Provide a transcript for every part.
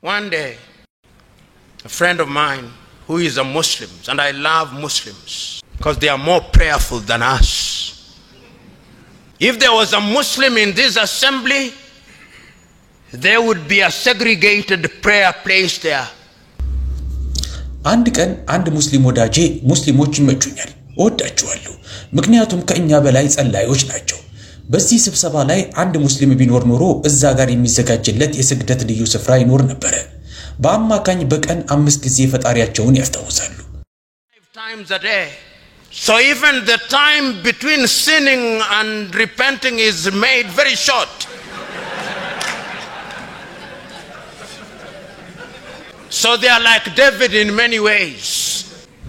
One day, a friend of mine who is a Muslim, and I love Muslims because they are more prayerful than us. If there was a Muslim in this assembly, there would be a segregated prayer place there. አንድ ቀን አንድ ሙስሊም ወዳጄ ሙስሊሞች ይመቹኛል ወዳቸዋለሁ ምክንያቱም ከኛ በላይ ጸላዮች ናቸው በዚህ ስብሰባ ላይ አንድ ሙስሊም ቢኖር ኖሮ እዛ ጋር የሚዘጋጅለት የስግደት ልዩ ስፍራ ይኖር ነበር በአማካኝ በቀን 5 ጊዜ ፈጣሪያቸውን ያስታውሳሉ 5 times a day. So even the time between sinning and repenting is made very short. So they are like David in many ways.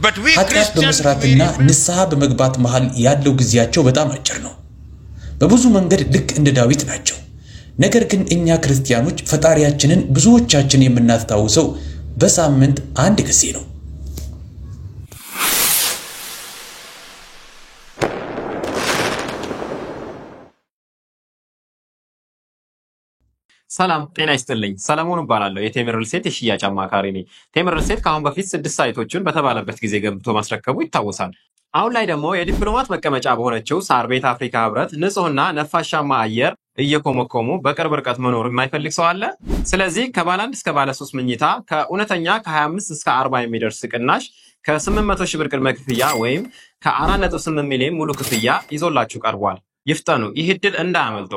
But we Christians በመስራትና ንስሐ በመግባት መሃል ያለው ግዚያቸው በጣም አጭር ነው በብዙ መንገድ ልክ እንደ ዳዊት ናቸው ነገር ግን እኛ ክርስቲያኖች ፈጣሪያችንን ብዙዎቻችን የምናስታውሰው በሳምንት አንድ ጊዜ ነው ሰላም ጤና ይስጥልኝ ሰለሞን እባላለሁ የቴምር ሪልስቴት የሽያጭ አማካሪ ነኝ ቴምር ሪልስቴት ካሁን በፊት 6 ሳይቶችን በተባለበት ጊዜ ገብቶ ማስረከቡ ይታወሳል አሁን ላይ ደግሞ የዲፕሎማት መቀመጫ በሆነችው ሳር ቤት አፍሪካ ህብረት ንጹህና ነፋሻማ አየር እየኮመኮሙ በቅርብ ርቀት መኖር የማይፈልግ ሰው አለ ስለዚህ ከባለ 1 እስከ ባለ 3 መኝታ ከኡነተኛ ከ25 እስከ 40 የሚደርስ ቅናሽ ከ800 ሺህ ብር ቅድመ ክፍያ ወይም ከ4.8 ሚሊዮን ሙሉ ክፍያ ይዞላችሁ ቀርቧል ይፍጠኑ ይህ ድል እንዳያመልጦ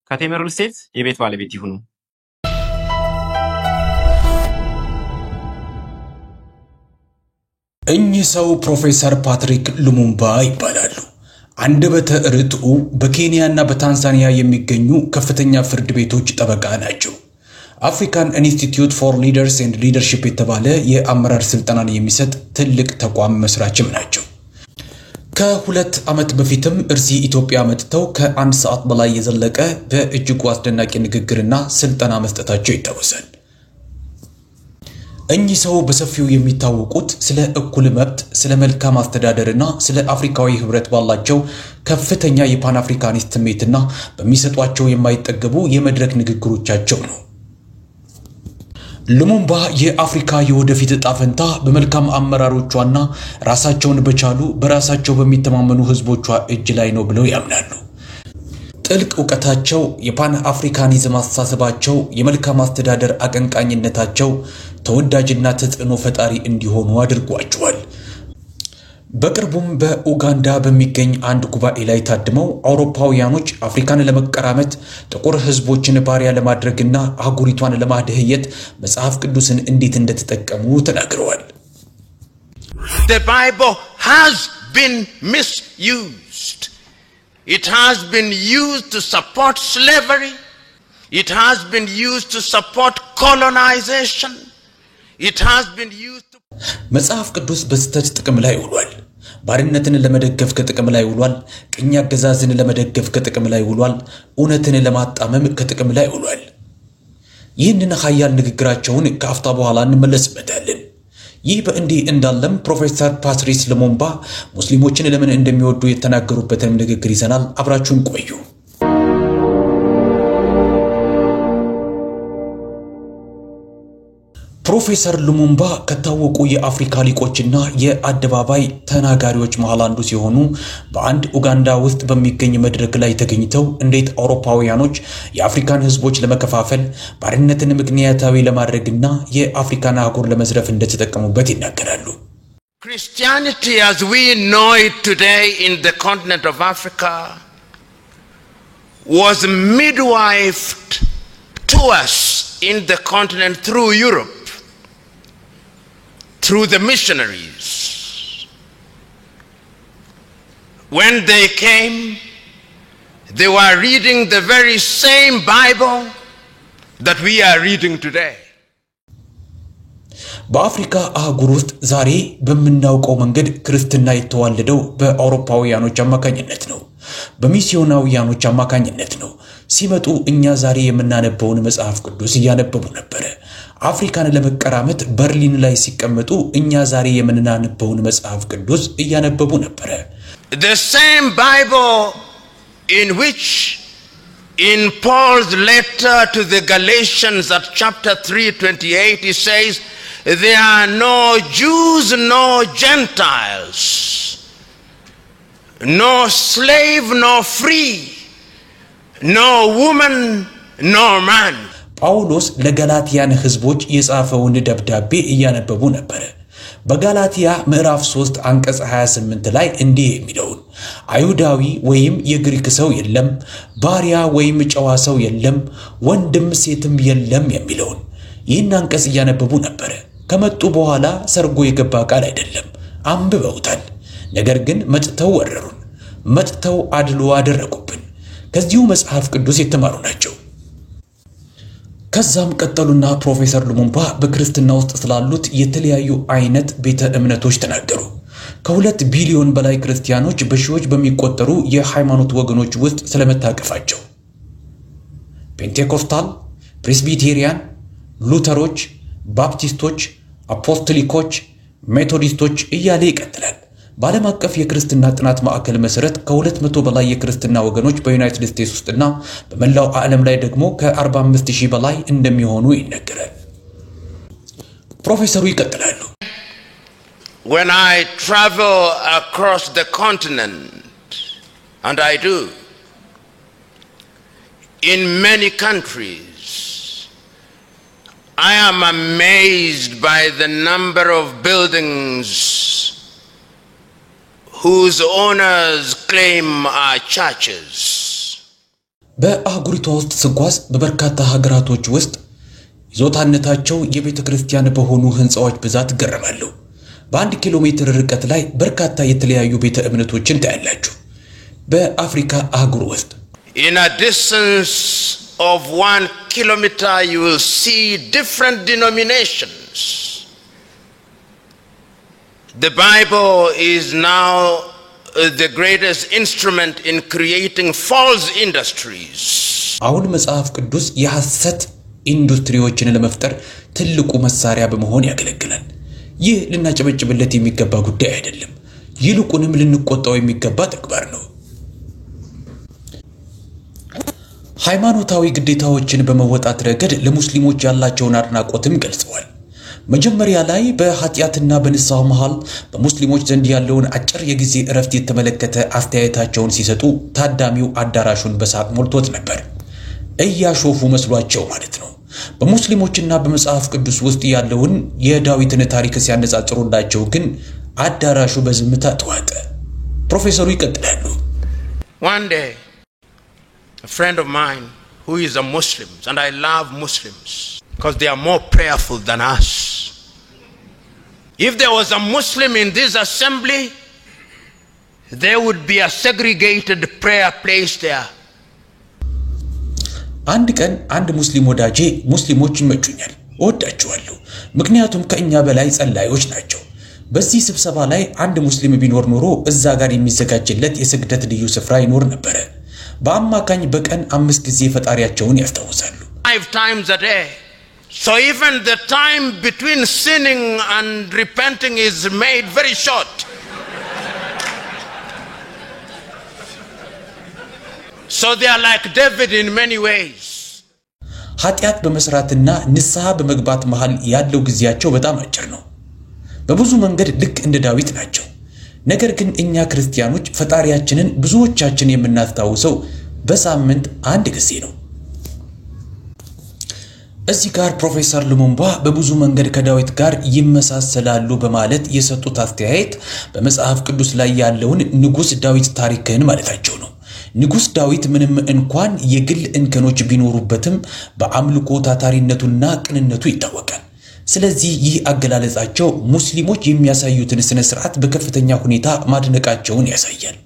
ከቴምር ሪልስቴት የቤት ባለቤት ይሁኑ እኚህ ሰው ፕሮፌሰር ፓትሪክ ሉሙምባ ይባላሉ አንደበተ ርቱዕ በኬንያና በታንዛኒያ የሚገኙ ከፍተኛ ፍርድ ቤቶች ጠበቃ ናቸው አፍሪካን ኢንስቲትዩት ፎር ሊደርስ ኤንድ ሊደርሺፕ የተባለ የአመራር ስልጠናን የሚሰጥ ትልቅ ተቋም መስራችም ናቸው ከ2 ዓመት በፊትም እርዚህ ኢትዮጵያ መጥተው ከ1 ሰዓት በላይ የዘለቀ በእጅጉ አስደናቂ ንግግርና ስልጠና መስጠታቸው ይታወሳል እኚህ ሰው በሰፊው የሚታወቁት ስለ እኩል መብት ስለ መልካም አስተዳደርና ስለ አፍሪካዊ ህብረት ባላቸው ከፍተኛ የፓን አፍሪካኒስት ስሜትና በሚሰጧቸው የማይጠገቡ የመድረክ ንግግሮቻቸው ነው ሉሙምባ የአፍሪካ የወደፊት ጣፈንታ በመልካም አመራሮቿና ራሳቸውን በቻሉ በራሳቸው በሚተማመኑ ህዝቦቿ እጅ ላይ ነው ብለው ያምናሉ ጥልቅ ዕውቀታቸው የፓን አፍሪካኒዝም አስተሳሰባቸው የመልካም አስተዳደር አቀንቃኝነታቸው ተወዳጅና ተጽዕኖ ፈጣሪ እንዲሆኑ አድርጓቸዋል በቅርቡም በኡጋንዳ በሚገኝ አንድ ጉባኤ ላይ ታድመው አውሮፓውያኖች አፍሪካን ለመቀራመት ጥቁር ህዝቦችን ባሪያ ለማድረግና አህጉሪቷን ለማደህየት መጽሐፍ ቅዱስን እንዴት እንደተጠቀሙ ተናግረዋል The Bible has been misused. It has been used to support slavery. It has been used to support colonization. It has been used to መጽሐፍ ቅዱስ በስተት ጥቅም ላይ ውሏል ባርነትን ለመደገፍ ከጥቅም ላይ ውሏል ቅኝ አገዛዝን ለመደገፍ ከጥቅም ላይ ውሏል ኡነትን ለማጣመም ከጥቅም ላይ ውሏል ይህንን ኃያል ንግግራቸውን ከአፍታ በኋላ እንመለስበታለን ይህ በእንዲህ እንዳለም ፕሮፌሰር ፓትሪክ ሉሙምባ ሙስሊሞችን ለምን እንደሚወዱ የተናገሩበትን ንግግር ይዘናል አብራችሁን ቆዩ ፕሮፌሰር ሉሙምባ ከታወቁ የአፍሪካ ሊቆችና የአደባባይ ተናጋሪዎች መሃል አንዱ ሲሆኑ በአንድ ኡጋንዳ ውስጥ በሚገኝ መድረክ ላይ ተገኝተው እንዴት አውሮፓውያኖች የአፍሪካን ህዝቦች ለመከፋፈል ባርነትን ምክንያታዊ ለማድረግና የአፍሪካን አህጉር ለመዝረፍ እንደተጠቀሙበት ይናገራሉ Christianity as we know it today in the continent of Africa was midwifed to us in the continent through Europe through the missionaries when they came they were reading the very same Bible that we are reading today በአፍሪካ አህጉር ውስጥ ዛሬ በመናውቀው መንገድ ክርስትና የተዋለደው በአውሮፓውያኖች አማካኝነት ነው በሚስዮናውያኖች አማካኝነት ነው ሲመጡ እኛ ዛሬ የምናነበውን መጽሐፍ ቅዱስ ያነበቡ ነበር አፍሪካን ለመቀራመት በርሊን ላይ ሲቀመጡ እኛ ዛሬ የምናነበውን መጽሐፍ ቅዱስ ያነበቡ ነበር The same Bible in which In Paul's letter to the Galatians at chapter 3:28, he says, there are no Jews, no Gentiles, no slave, no free, no woman, no man. ጳውሎስ ለጋላትያን ህዝቦች የጻፈውን ደብዳቤ እያነበቡ ነበር። በጋላትያ ምዕራፍ 3 አንቀጽ 28 ላይ እንዲህ የሚለውን አይሁዳዊ ወይም የግሪክ ሰው የለም፣ ባሪያ ወይም ጨዋ ሰው የለም፣ ወንድም ሴትም የለም የሚለውን ይህን አንቀጽ እያነበቡ ነበር። ከመጡ በኋላ ሰርጎ የገባ ቃል አይደለም፣ አንብበውታል። ነገር ግን መጥተው ወረሩን፣ መጥተው አድሎ አደረጉብን። ከዚሁ መጽሐፍ ቅዱስ የተማሩ ናቸው። ከዛም ቀጠሉና ፕሮፌሰር ሉሙምባ በክርስትና ውስጥ ስላሉት የተለያዩ አይነት ቤተ እምነቶች ተናገሩ። ከ2 ቢሊዮን በላይ ክርስቲያኖች በሺዎች በሚቆጠሩ የሃይማኖት ወገኖች ውስጥ ስለመታቀፋቸው ፔንቴኮስታል፣ ፕሬስቢቴሪያን፣ ሉተሮች፣ ባፕቲስቶች፣ አፖስቶሊኮች፣ ሜቶዲስቶች እያለ ይቀጥላል። በዓለም አቀፍ የክርስትና ጥናት ማዕከል መሰረት ከ200 በላይ የክርስትና ወገኖች በዩናይትድ ስቴትስ ውስጥና በመላው ዓለም ላይ ደግሞ ከ45000 በላይ እንደሚሆኑ ይነገራል። ፕሮፌሰሩ ይቀጥላሉ። When I travel across the continent, and I do, in many countries, I am amazed by the number of buildings whose owners claim are churches. በአህጉሪቷ ውስጥ ስጓዝ በበርካታ ሀገራቶች ውስጥ ይዞታነታቸው የቤተ ክርስቲያን በሆኑ ህንጻዎች ብዛት ገረማለሁ። በ1 ኪሎ ሜትር ርቀት ላይ በርካታ የተለያዩ ቤተ እምነቶችን ታያላችሁ። በአፍሪካ አህጉር ውስጥ in a distance of 1 kilometer you will see different denominations. The Bible is now the greatest instrument in creating false industries. አሁን መጽሐፍ ቅዱስ የሐሰት ኢንዱስትሪዎችን ለመፍጠር ትልቁ መሳሪያ በመሆን ያገለግላል። ይህ ልናጨበጭብለት የሚገባ ጉዳይ አይደለም፣ ይልቁንም ልንቆጣው የሚገባ ተግባር ነው። ሃይማኖታዊ ግዴታዎችን በመወጣት ረገድ ለሙስሊሞች ያላቸውን አድናቆትም ገልጸዋል። መጀመሪያ ላይ በኃጢያትና በንስሐ መሃል በሙስሊሞች ዘንድ ያለውን አጭር የጊዜ እረፍት የተመለከተ አስተያየታቸውን ሲሰጡ ታዳሚው አዳራሹን በሳቅ ሞልቶት ነበር። እያሾፉ መስሏቸው ማለት ነው። በሙስሊሞችና በመጽሐፍ ቅዱስ ውስጥ ያለውን የዳዊትን ታሪክ ሲያነጻጽሩላቸው ግን አዳራሹ በዝምታ ተዋጠ። ፕሮፌሰሩ ይቀጥላሉ። One day, a friend of mine who is a Muslim, and I love Muslims because they are more prayerful than us. If there was a Muslim in this assembly, there would be a segregated prayer place there. አንድ ቀን አንድ ሙስሊም ወዳጄ ሙስሊሞች ይመቹኛል፣ እወዳቸዋለሁ፣ ምክንያቱም ከኛ በላይ ጸላዮች ናቸው። በዚህ ስብሰባ ላይ አንድ ሙስሊም ቢኖር ኖሮ እዛ ጋር የሚዘጋጅለት የስግደት ልዩ ስፍራ ይኖር ነበር። በአማካኝ በቀን 5 ጊዜ ፈጣሪያቸውን ያስታውሳሉ። 5 times a day. So even the time between sinning and repenting is made very short. So they are like David in many ways. ኃጢያት በመስራትና ንስሐ በመግባት መሃል ያለው ጊዜያቸው በጣም አጭር ነው። በብዙ መንገድ ልክ እንደ ዳዊት ናቸው። ነገር ግን እኛ ክርስቲያኖች ፈጣሪያችንን ብዙዎቻችን የምናስታውሰው በሳምንት አንድ ጊዜ ነው። እዚህ ጋር ፕሮፌሰር ሉሙምባ በብዙ መንገድ ከዳዊት ጋር ይመሳሰላሉ በማለት የሰጡት አስተያየት በመጽሐፍ ቅዱስ ላይ ያለውን ንጉስ ዳዊት ታሪክን ማለታቸው ነው። ንጉስ ዳዊት ምንም እንኳን የግል እንከኖች ቢኖሩበትም በአምልኮ ታታሪነቱና ቅንነቱ ይታወቃል። ስለዚህ ይህ አገላለጻቸው ሙስሊሞች የሚያሳዩትን ስነ ስርዓት በከፍተኛ ሁኔታ ማድነቃቸውን ያሳያል።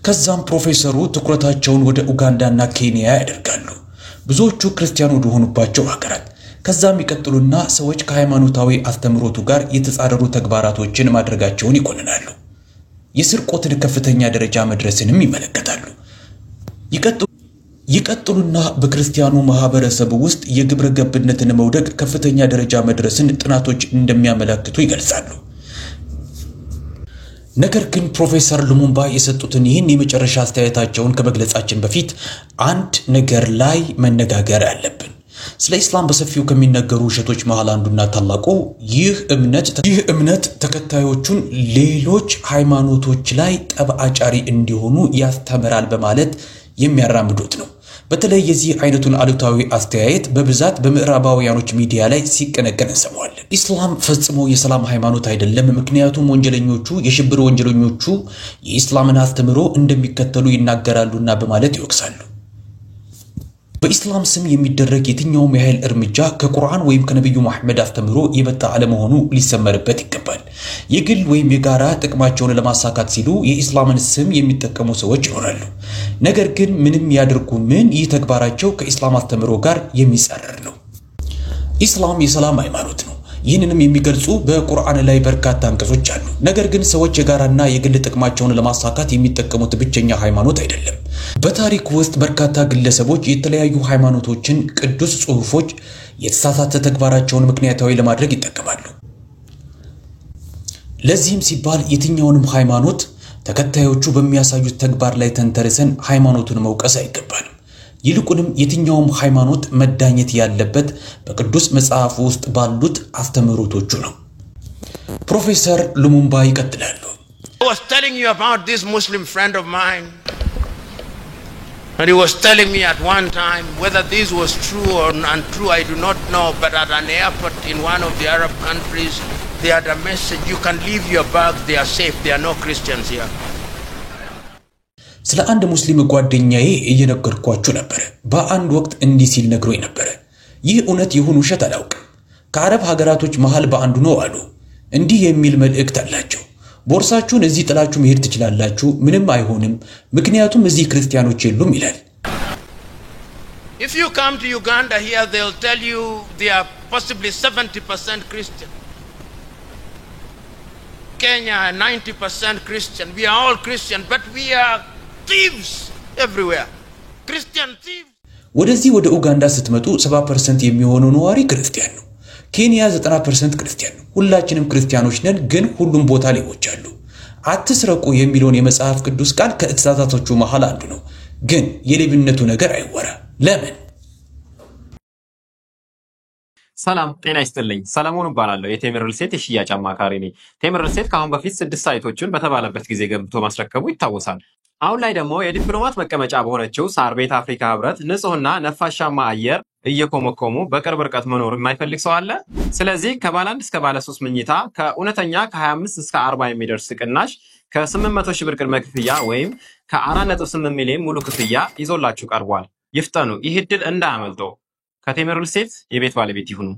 ከዛም ፕሮፌሰሩ ትኩረታቸውን ወደ ኡጋንዳና ኬንያ ያደርጋሉ፣ ብዙዎቹ ክርስቲያን ወደ ሆኑባቸው ሀገራት። ከዛም ይቀጥሉና ሰዎች ከሃይማኖታዊ አስተምሮቱ ጋር የተጻረሩ ተግባራቶችን ማድረጋቸውን ይቆንናሉ። የስርቆትን ከፍተኛ ደረጃ መድረስንም ይመለከታሉ። ይቀጥሉና በክርስቲያኑ ማህበረሰብ ውስጥ የግብረ ገብነትን መውደቅ ከፍተኛ ደረጃ መድረስን ጥናቶች እንደሚያመለክቱ ይገልጻሉ። ነገር ግን ፕሮፌሰር ሉሙምባ የሰጡትን ይህን የመጨረሻ አስተያየታቸውን ከመግለጻችን በፊት አንድ ነገር ላይ መነጋገር አለብን። ስለ ኢስላም በሰፊው ከሚነገሩ ውሸቶች መሃል አንዱና ታላቁ ይህ እምነት ተከታዮቹን ሌሎች ሃይማኖቶች ላይ ጠብ አጫሪ እንዲሆኑ ያስተምራል በማለት የሚያራምዱት ነው። በተለይ የዚህ አይነቱን አሉታዊ አስተያየት በብዛት በምዕራባውያኖች ሚዲያ ላይ ሲቀነቀን እንሰማዋለን። ኢስላም ፈጽሞ የሰላም ሃይማኖት አይደለም፣ ምክንያቱም ወንጀለኞቹ የሽብር ወንጀለኞቹ የኢስላምን አስተምሮ እንደሚከተሉ ይናገራሉና በማለት ይወቅሳሉ። በኢስላም ስም የሚደረግ የትኛውም የኃይል እርምጃ ከቁርአን ወይም ከነብዩ መሐመድ አስተምሮ የበጣ አለመሆኑ ሊሰመርበት ይገባል። የግል ወይም የጋራ ጥቅማቸውን ለማሳካት ሲሉ የኢስላምን ስም የሚጠቀሙ ሰዎች ይኖራሉ። ነገር ግን ምንም ያድርጉ ምን ይህ ተግባራቸው ከኢስላም አስተምሮ ጋር የሚጻረር ነው። ኢስላም የሰላም ሃይማኖት ነው። ይህንንም የሚገልጹ በቁርአን ላይ በርካታ አንቀጾች አሉ። ነገር ግን ሰዎች የጋራና የግል ጥቅማቸውን ለማሳካት የሚጠቀሙት ብቸኛ ሃይማኖት አይደለም። በታሪክ ውስጥ በርካታ ግለሰቦች የተለያዩ ሃይማኖቶችን ቅዱስ ጽሑፎች የተሳሳተ ተግባራቸውን ምክንያታዊ ለማድረግ ይጠቀማሉ። ለዚህም ሲባል የትኛውንም ሃይማኖት ተከታዮቹ በሚያሳዩት ተግባር ላይ ተንተርሰን ሃይማኖቱን መውቀስ አይገባንም። ይልቁንም የትኛውም ሃይማኖት መዳኘት ያለበት በቅዱስ መጽሐፍ ውስጥ ባሉት አስተምህሮቶቹ ነው። ፕሮፌሰር ሉሙምባ ይቀጥላሉ። I was telling you about this Muslim friend of mine, and he was telling me at one time, whether this was true or untrue I do not know, but at an airport in one of the Arab countries they had a message, you can leave your bags, they are safe, there are no Christians here. ስለ አንድ ሙስሊም ጓደኛዬ እየነገርኳችሁ ነበር። በአንድ ወቅት እንዲህ ሲል ነግሮኝ ነበር። ይህ እውነት ይሁን ውሸት አላውቅም፣ ከአረብ ሀገራቶች መሃል በአንዱ ነው አሉ። እንዲህ የሚል መልእክት አላቸው፣ ቦርሳችሁን እዚህ ጥላችሁ መሄድ ትችላላችሁ፣ ምንም አይሆንም፣ ምክንያቱም እዚህ ክርስቲያኖች የሉም ይላል። If you come to Uganda here, they'll tell you they are possibly 70% Christian. Kenya 90% Christian. We are all Christian, but we are thieves everywhere. Christian thieves. ወደዚህ ወደ ኡጋንዳ ስትመጡ 70% የሚሆነው ነዋሪ ክርስቲያን ነው። ኬንያ 90% ክርስቲያን ነው። ሁላችንም ክርስቲያኖች ነን፣ ግን ሁሉም ቦታ ሌቦች አሉ። አትስረቁ የሚለውን የመጽሐፍ ቅዱስ ቃል ከትእዛዛቶቹ መሃል አንዱ ነው። ግን የሌብነቱ ነገር አይወራ። ለምን? ሰላም ጤና ይስጥልኝ። ሰለሞን እባላለሁ። የቴምር ሪል ስቴት የሽያጭ አማካሪ ነኝ። ቴምር ሪል ስቴት ከአሁን በፊት 6 ሳይቶችን በተባለበት ጊዜ ገብቶ ማስረከቡ ይታወሳል። አሁን ላይ ደግሞ የዲፕሎማት መቀመጫ በሆነችው ሳር ቤት አፍሪካ ህብረት ንጹህና ነፋሻማ አየር እየኮመኮሙ በቅርብ ርቀት መኖር የማይፈልግ ሰው አለ? ስለዚህ ከባለ 1 እስከ ባለ 3 መኝታ ከእውነተኛ ከ25 እስከ 40 የሚደርስ ቅናሽ ከ800 ሺህ ብር ቅድመ ክፍያ ወይም ከ4.8 ሚሊዮን ሙሉ ክፍያ ይዞላችሁ ቀርቧል። ይፍጠኑ፣ ይህ ዕድል እንዳያመልጦ። ከቴምር ሪል ስቴት የቤት ባለቤት ይሁኑ።